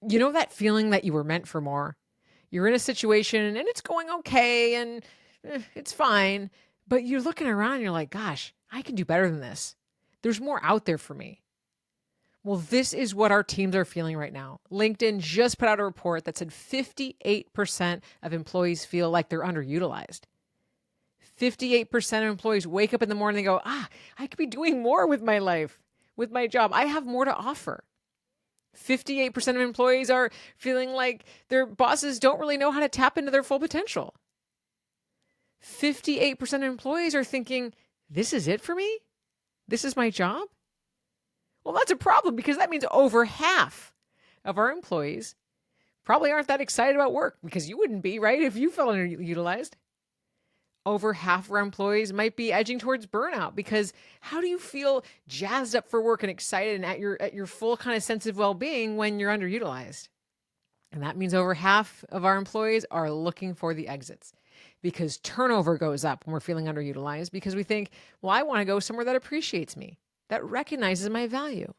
You know that feeling that you were meant for more? You're in a situation and it's going okay and it's fine, but you're looking around and you're like, gosh, I can do better than this. There's more out there for me. Well, this is what our teams are feeling right now. LinkedIn just put out a report that said 58% of employees feel like they're underutilized. 58% of employees wake up in the morning and go, I could be doing more with my life, with my job. I have more to offer. 58% of employees are feeling like their bosses don't really know how to tap into their full potential. 58% of employees are thinking, this is it for me? This is my job? Well, that's a problem because that means over half of our employees probably aren't that excited about work, because you wouldn't be, right, if you felt underutilized. Over half of our employees might be edging towards burnout, because how do you feel jazzed up for work and excited and at your full kind of sense of well-being when you're underutilized? And that means over half of our employees are looking for the exits, because turnover goes up when we're feeling underutilized, because we think, well, I want to go somewhere that appreciates me, that recognizes my value.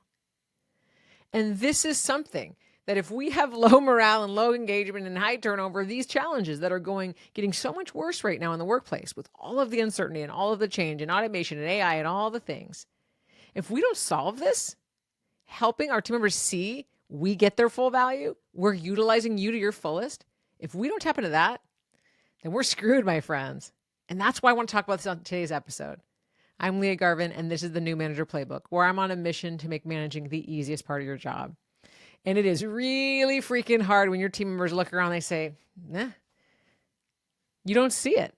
And this is something that if we have low morale and low engagement and high turnover, these challenges that are getting so much worse right now in the workplace with all of the uncertainty and all of the change and automation and AI and all the things, if we don't solve this, helping our team members see we get their full value, we're utilizing you to your fullest, if we don't tap into that, then we're screwed, my friends. And that's why I want to talk about this on today's episode. I'm Lia Garvin, and this is the new Manager Playbook, where I'm on a mission to make managing the easiest part of your job. And it is really freaking hard when your team members look around and they say, nah, you don't see it.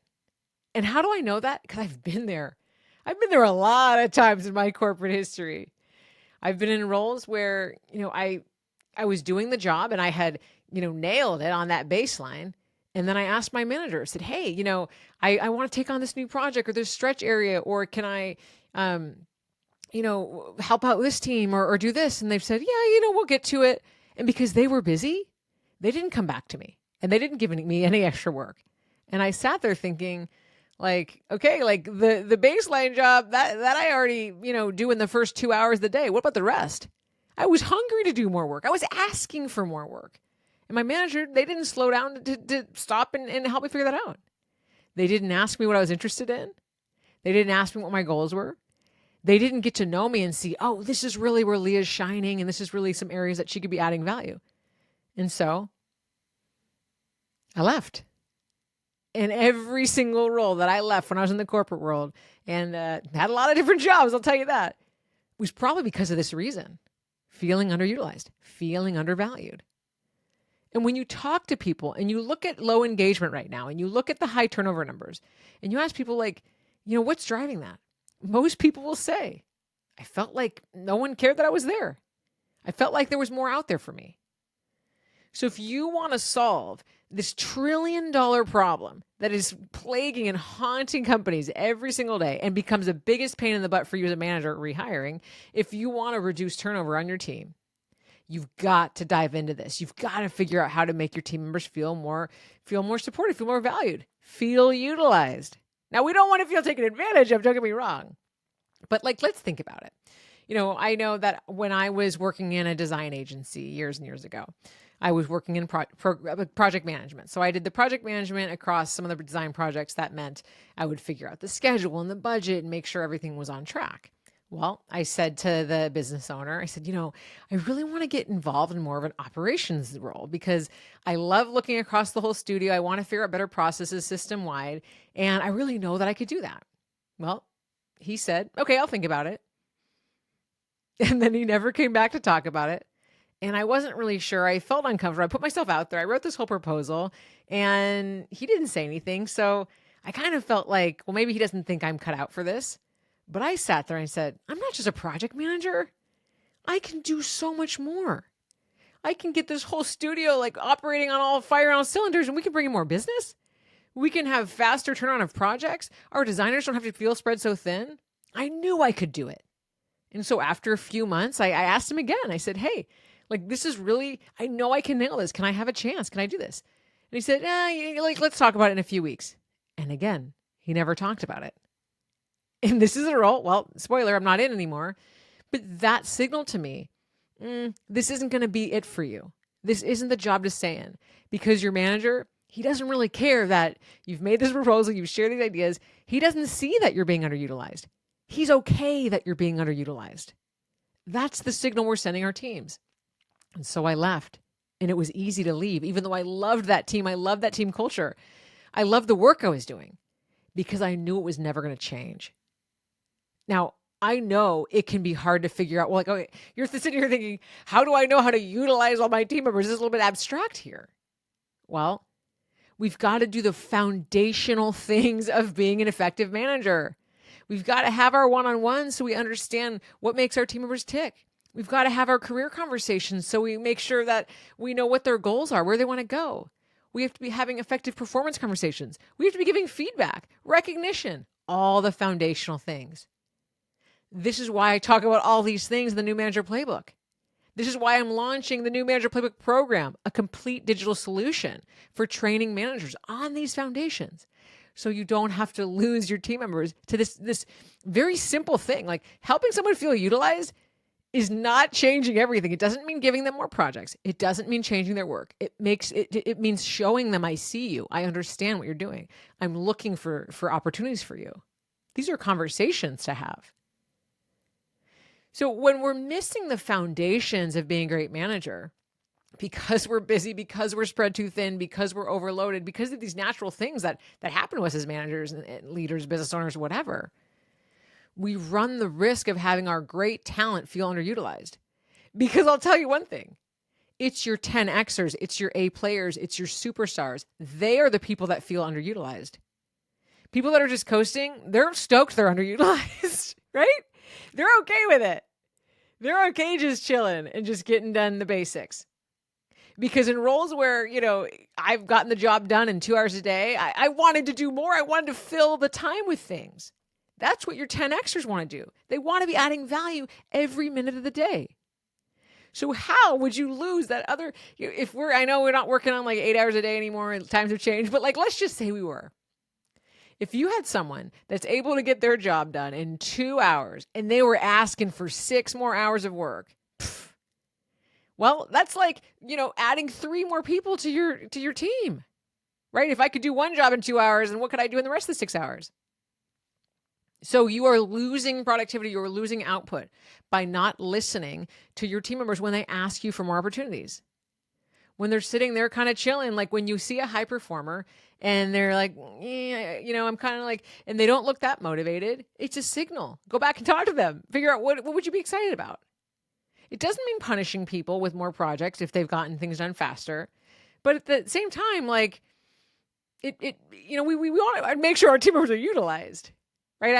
And how do I know that? Because I've been there. I've been there a lot of times in my corporate history. I've been in roles where, I was doing the job and I had, nailed it on that baseline. And then I asked my manager, I said, hey, I want to take on this new project or this stretch area, or can I, help out this team or do this? And they've said, yeah, we'll get to it. And because they were busy, they didn't come back to me and they didn't give me any extra work. And I sat there thinking, like, okay, like the baseline job that I already, do in the first 2 hours of the day. What about the rest? I was hungry to do more work. I was asking for more work. And my manager, they didn't slow down to stop and help me figure that out. They didn't ask me what I was interested in. They didn't ask me what my goals were. They didn't get to know me and see, oh, this is really where Leah's shining and this is really some areas that she could be adding value. And so I left. And every single role that I left when I was in the corporate world and had a lot of different jobs, I'll tell you that, was probably because of this reason: feeling underutilized, feeling undervalued. And when you talk to people and you look at low engagement right now and you look at the high turnover numbers and you ask people like, what's driving that? Most people will say, I felt like no one cared that I was there. I felt like there was more out there for me. So if you want to solve this $1 trillion problem that is plaguing and haunting companies every single day and becomes the biggest pain in the butt for you as a manager rehiring, if you want to reduce turnover on your team, you've got to dive into this. You've got to figure out how to make your team members feel more supported, feel more valued, feel utilized. Now, we don't want to feel taken advantage of, don't get me wrong, but let's think about it. I know that when I was working in a design agency years and years ago, I was working in project management. So I did the project management across some of the design projects. That meant I would figure out the schedule and the budget and make sure everything was on track. Well, I said to the business owner, I said, I really want to get involved in more of an operations role because I love looking across the whole studio. I want to figure out better processes system-wide, and I really know that I could do that. Well, he said, okay, I'll think about it. And then he never came back to talk about it. And I wasn't really sure. I felt uncomfortable. I put myself out there. I wrote this whole proposal and he didn't say anything. So I kind of felt like, well, maybe he doesn't think I'm cut out for this. But I sat there and I said, I'm not just a project manager. I can do so much more. I can get this whole studio operating on all fire on all cylinders, and we can bring in more business. We can have faster turnaround of projects. Our designers don't have to feel spread so thin. I knew I could do it. And so after a few months, I asked him again. I said, hey, this is really, I know I can nail this. Can I have a chance? Can I do this? And he said, let's talk about it in a few weeks. And again, he never talked about it. And this is a role, well, spoiler, I'm not in anymore. But that signaled to me, this isn't going to be it for you. This isn't the job to stay in, because your manager, he doesn't really care that you've made this proposal, you've shared these ideas. He doesn't see that you're being underutilized. He's okay that you're being underutilized. That's the signal we're sending our teams. And so I left, and it was easy to leave, even though I loved that team. I loved that team culture. I loved the work I was doing because I knew it was never going to change. Now, I know it can be hard to figure out. Well, like, okay, you're sitting here thinking, how do I know how to utilize all my team members? This is a little bit abstract here. Well, we've got to do the foundational things of being an effective manager. We've got to have our one-on-ones so we understand what makes our team members tick. We've got to have our career conversations so we make sure that we know what their goals are, where they want to go. We have to be having effective performance conversations. We have to be giving feedback, recognition, all the foundational things. This is why I talk about all these things in the new Manager Playbook. This is why I'm launching the new Manager Playbook program, a complete digital solution for training managers on these foundations. So you don't have to lose your team members to this very simple thing. Like, helping someone feel utilized is not changing everything. It doesn't mean giving them more projects. It doesn't mean changing their work. It means showing them, I see you. I understand what you're doing. I'm looking for opportunities for you. These are conversations to have. So when we're missing the foundations of being a great manager, because we're busy, because we're spread too thin, because we're overloaded, because of these natural things that happen to us as managers and leaders, business owners, whatever, we run the risk of having our great talent feel underutilized. Because I'll tell you one thing, it's your 10Xers, it's your A players, it's your superstars. They are the people that feel underutilized. People that are just coasting, they're stoked they're underutilized, right? They're okay with it. They're okay just chilling and just getting done the basics. Because in roles where, I've gotten the job done in 2 hours a day, I wanted to do more. I wanted to fill the time with things. That's what your 10Xers want to do. They want to be adding value every minute of the day. So how would you lose that other, I know we're not working on like 8 hours a day anymore, and times have changed, but like, let's just say we were. If you had someone that's able to get their job done in 2 hours and they were asking for 6 more hours of work, well, that's like, adding 3 more people to your team, right? If I could do one job in 2 hours, and what could I do in the rest of the 6 hours? So you are losing productivity, you're losing output by not listening to your team members when they ask you for more opportunities. When they're sitting there kind of chilling, like when you see a high performer and they're like, I'm kind of like, and they don't look that motivated, it's a signal. Go back and talk to them. Figure out what would you be excited about? It doesn't mean punishing people with more projects if they've gotten things done faster. But at the same time, like, we want to make sure our team members are utilized, right?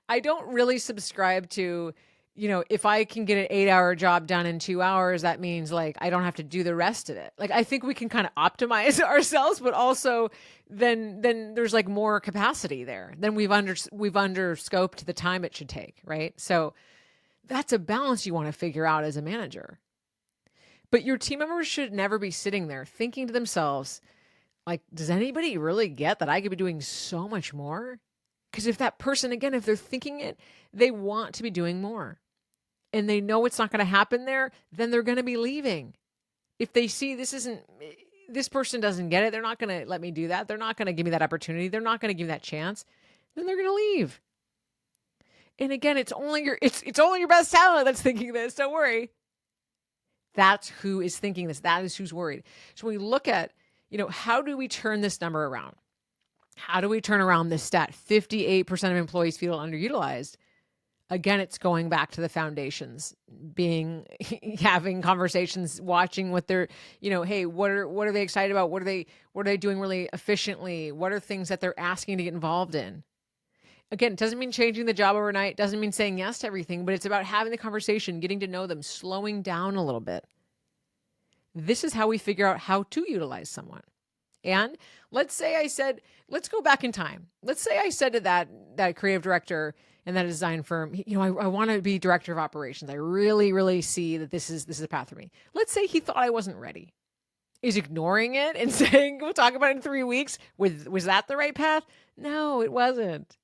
I don't really subscribe to, if I can get an 8-hour job done in 2 hours, that means like I don't have to do the rest of it. Like, I think we can kind of optimize ourselves, but also then there's like more capacity there. Then we've under scoped the time it should take, right? So that's a balance you want to figure out as a manager. But your team members should never be sitting there thinking to themselves, like, does anybody really get that I could be doing so much more? Because if that person, again, if they're thinking it, they want to be doing more. And they know it's not going to happen there, then they're going to be leaving. If they see this person doesn't get it, they're not going to let me do that. They're not going to give me that opportunity. They're not going to give me that chance. Then they're going to leave. And again, it's only your best talent that's thinking this. Don't worry. That's who is thinking this. That is who's worried. So we look at, how do we turn this number around? How do we turn around this stat? 58% of employees feel underutilized. Again, it's going back to the foundations, having conversations, watching what they're, hey, what are they excited about? What are they doing really efficiently? What are things that they're asking to get involved in? Again, it doesn't mean changing the job overnight. It doesn't mean saying yes to everything, but it's about having the conversation, getting to know them, slowing down a little bit. This is how we figure out how to utilize someone. And let's say I said, let's go back in time. Let's say I said to that creative director in that design firm, I want to be director of operations. I really, really see that this is a path for me. Let's say he thought I wasn't ready. Is ignoring it and saying, we'll talk about it in 3 weeks. Was that the right path? No, it wasn't.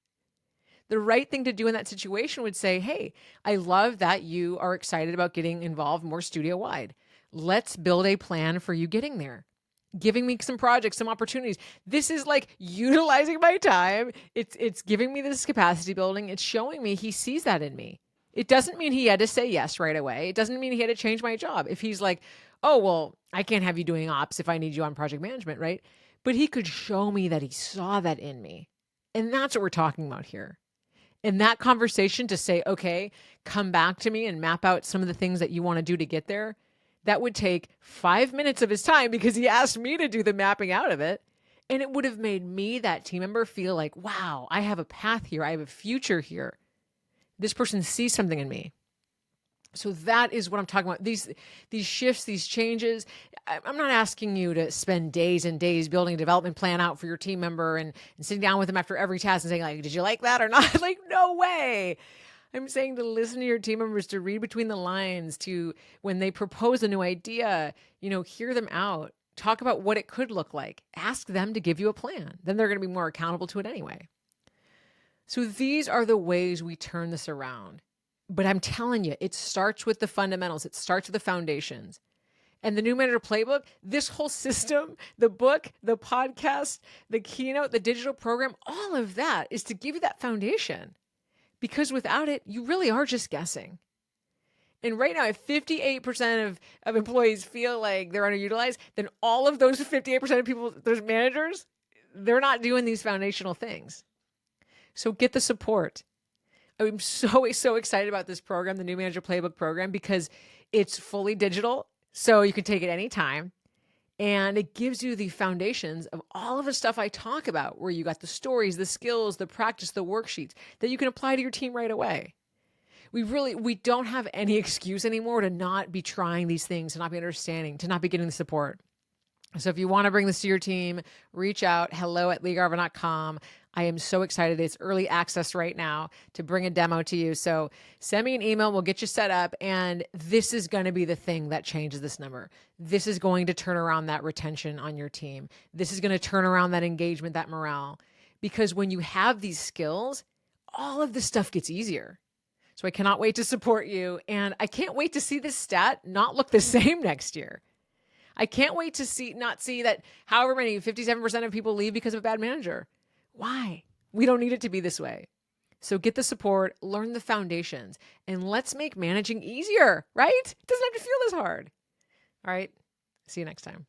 The right thing to do in that situation would say, hey, I love that you are excited about getting involved more studio-wide. Let's build a plan for you getting there. Giving me some projects, some opportunities. This is like utilizing my time. It's giving me this capacity building. It's showing me he sees that in me. It doesn't mean he had to say yes right away. It doesn't mean he had to change my job. If he's like, oh, well, I can't have you doing ops if I need you on project management, right? But he could show me that he saw that in me. And that's what we're talking about here. In that conversation to say, okay, come back to me and map out some of the things that you want to do to get there. That would take 5 minutes of his time because he asked me to do the mapping out of it. And it would have made me, that team member, feel like, wow, I have a path here. I have a future here. This person sees something in me. So that is what I'm talking about. These shifts, these changes. I'm not asking you to spend days and days building a development plan out for your team member and sitting down with them after every task and saying, like, did you like that or not? Like, no way. I'm saying to listen to your team members, to read between the lines, to when they propose a new idea, hear them out, talk about what it could look like, ask them to give you a plan. Then they're going to be more accountable to it anyway. So these are the ways we turn this around. But I'm telling you, it starts with the fundamentals. It starts with the foundations. And the New Manager Playbook, this whole system, the book, the podcast, the keynote, the digital program, all of that is to give you that foundation. Because without it, you really are just guessing. And right now, if 58% of employees feel like they're underutilized, then all of those 58% of people, those managers, they're not doing these foundational things. So get the support. I'm so excited about this program, the New Manager Playbook program, because it's fully digital. So you can take it anytime. And it gives you the foundations of all of the stuff I talk about, where you got the stories, the skills, the practice, the worksheets that you can apply to your team right away. We don't have any excuse anymore to not be trying these things, to not be understanding, to not be getting the support. So if you want to bring this to your team, reach out, hello@liagarvin.com. I am so excited. It's early access right now to bring a demo to you. So send me an email. We'll get you set up. And this is going to be the thing that changes this number. This is going to turn around that retention on your team. This is going to turn around that engagement, that morale. Because when you have these skills, all of this stuff gets easier. So I cannot wait to support you. And I can't wait to see this stat not look the same next year. I can't wait to not see that however many, 57% of people leave because of a bad manager. Why? We don't need it to be this way. So get the support, learn the foundations, and let's make managing easier, right? It doesn't have to feel this hard. All right. See you next time.